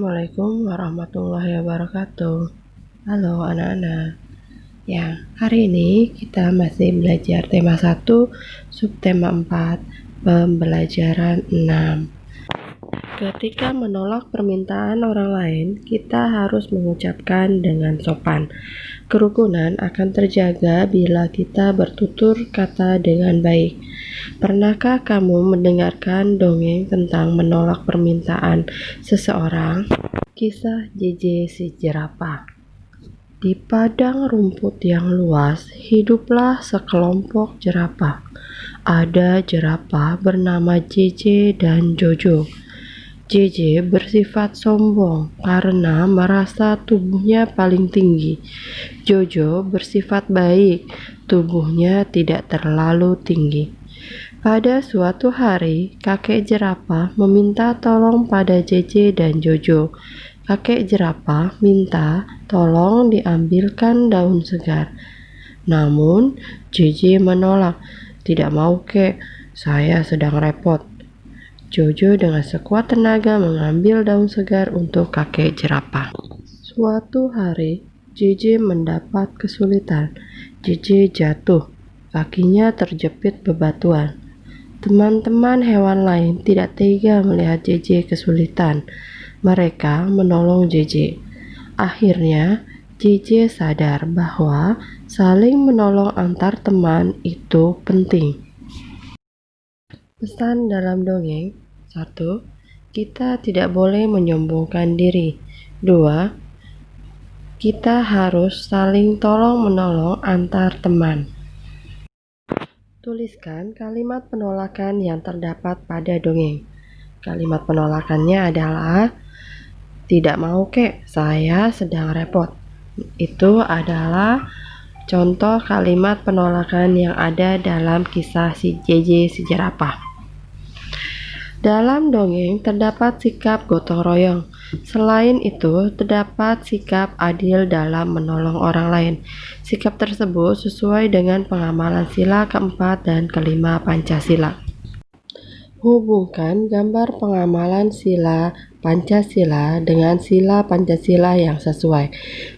Assalamualaikum warahmatullahi wabarakatuh. Halo anak-anak. Ya, hari ini kita masih belajar tema 1, subtema 4, pembelajaran 6. Ketika menolak permintaan orang lain, kita harus mengucapkan dengan sopan. Kerukunan akan terjaga bila kita bertutur kata dengan baik. Pernahkah kamu mendengarkan dongeng tentang menolak permintaan seseorang? Kisah JJ si jerapah. Di padang rumput yang luas, hiduplah sekelompok jerapah. Ada jerapah bernama JJ dan Jojo. JJ bersifat sombong karena merasa tubuhnya paling tinggi. Jojo bersifat baik, tubuhnya tidak terlalu tinggi. Pada suatu hari, kakek jerapah meminta tolong pada JJ dan Jojo. Kakek jerapah minta tolong diambilkan daun segar. Namun, JJ menolak. Tidak mau, kek, saya sedang repot. Jojo dengan sekuat tenaga mengambil daun segar untuk kakek jerapah. Suatu hari, JJ mendapat kesulitan. JJ jatuh, kakinya terjepit bebatuan. Teman-teman hewan lain tidak tega melihat JJ kesulitan. Mereka menolong JJ. Akhirnya, JJ sadar bahwa saling menolong antar teman itu penting. Pesan dalam dongeng: 1. Kita tidak boleh menyombongkan diri. 2. Kita harus saling tolong-menolong antar teman. Tuliskan kalimat penolakan yang terdapat pada dongeng. Kalimat penolakannya adalah tidak mau, kek, saya sedang repot. Itu adalah contoh kalimat penolakan yang ada dalam kisah si JJ si jerapah. Dalam dongeng terdapat sikap gotong royong. Selain itu, terdapat sikap adil dalam menolong orang lain. Sikap tersebut sesuai dengan pengamalan sila keempat dan kelima Pancasila. Hubungkan gambar pengamalan sila Pancasila dengan sila Pancasila yang sesuai.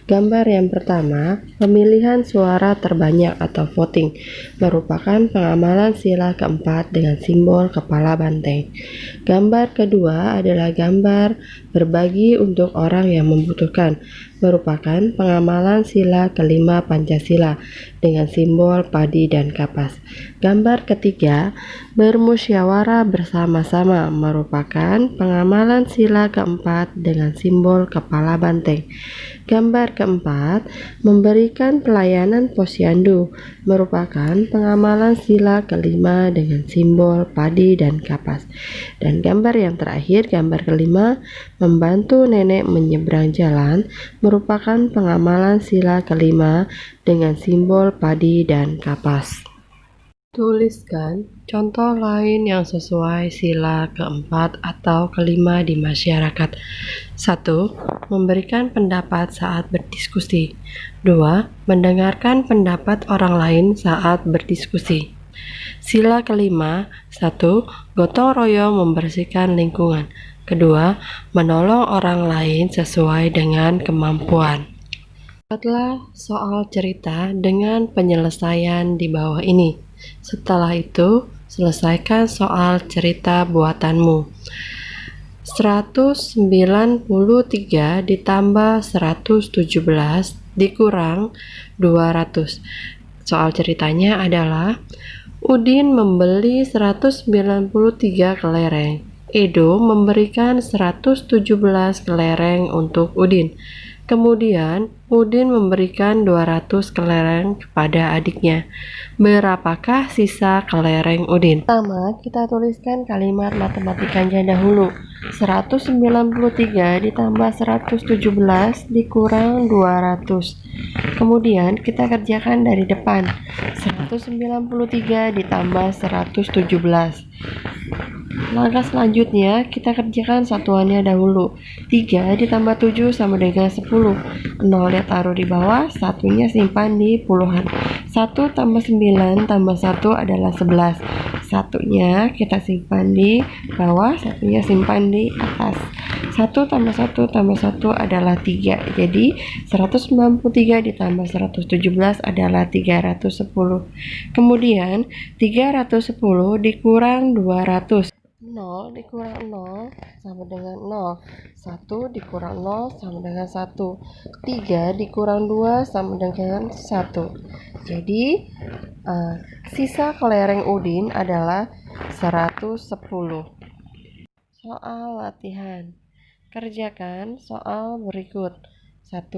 Gambar yang pertama, pemilihan suara terbanyak atau voting, merupakan pengamalan sila keempat dengan simbol kepala banteng. Gambar kedua adalah gambar berbagi untuk orang yang membutuhkan, merupakan pengamalan sila kelima Pancasila dengan simbol padi dan kapas. Gambar ketiga, bermusyawarah bersama-sama, merupakan pengamalan sila keempat dengan simbol kepala banteng. Gambar keempat, memberikan pelayanan posyandu, merupakan pengamalan sila kelima dengan simbol padi dan kapas. Dan gambar yang terakhir, gambar kelima, membantu nenek menyeberang jalan, merupakan pengamalan sila kelima dengan simbol padi dan kapas. Tuliskan contoh lain yang sesuai sila keempat atau kelima di masyarakat. 1. Memberikan pendapat saat berdiskusi. 2. Mendengarkan pendapat orang lain saat berdiskusi. Sila kelima. 1. Gotong royong membersihkan lingkungan. Kedua, menolong orang lain sesuai dengan kemampuan. Buatlah soal cerita dengan penyelesaian di bawah ini. Setelah itu, selesaikan soal cerita buatanmu. 193 ditambah 117 dikurang 200. Soal ceritanya adalah Udin membeli 193 kelereng. Edo memberikan 117 kelereng untuk Udin. Kemudian, Udin memberikan 200 kelereng kepada adiknya. Berapakah sisa kelereng Udin? Pertama, kita tuliskan kalimat matematikanya dahulu. 193 ditambah 117 dikurang 200. Kemudian, kita kerjakan dari depan. 193 ditambah 117. Langkah selanjutnya, kita kerjakan satuannya dahulu. 3 ditambah 7 sama dengan 10. 0 taruh di bawah, satunya simpan di puluhan. 1 tambah 9 tambah 1 adalah 11. Satunya kita simpan di bawah, satunya simpan di atas. 1 tambah 1 tambah 1 adalah 3. Jadi 193 ditambah 117 adalah 310. Kemudian 310 dikurang 200. 0 dikurang 0 sama dengan 0. 1 dikurang 0 sama dengan 1. 3 dikurang 2 sama dengan 1. Jadi sisa kelereng Udin adalah 110. Soal latihan. Kerjakan soal berikut. 1.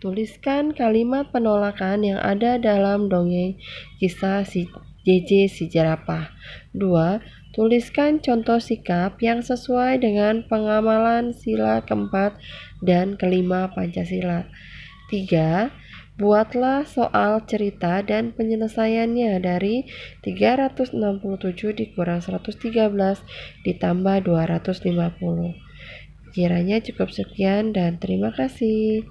Tuliskan kalimat penolakan yang ada dalam dongeng kisah si JJ si jerapah. 2. Tuliskan contoh sikap yang sesuai dengan pengamalan sila keempat dan kelima Pancasila. 3. Buatlah soal cerita dan penyelesaiannya dari 367 dikurang 113 ditambah 250. Kiranya cukup sekian dan terima kasih.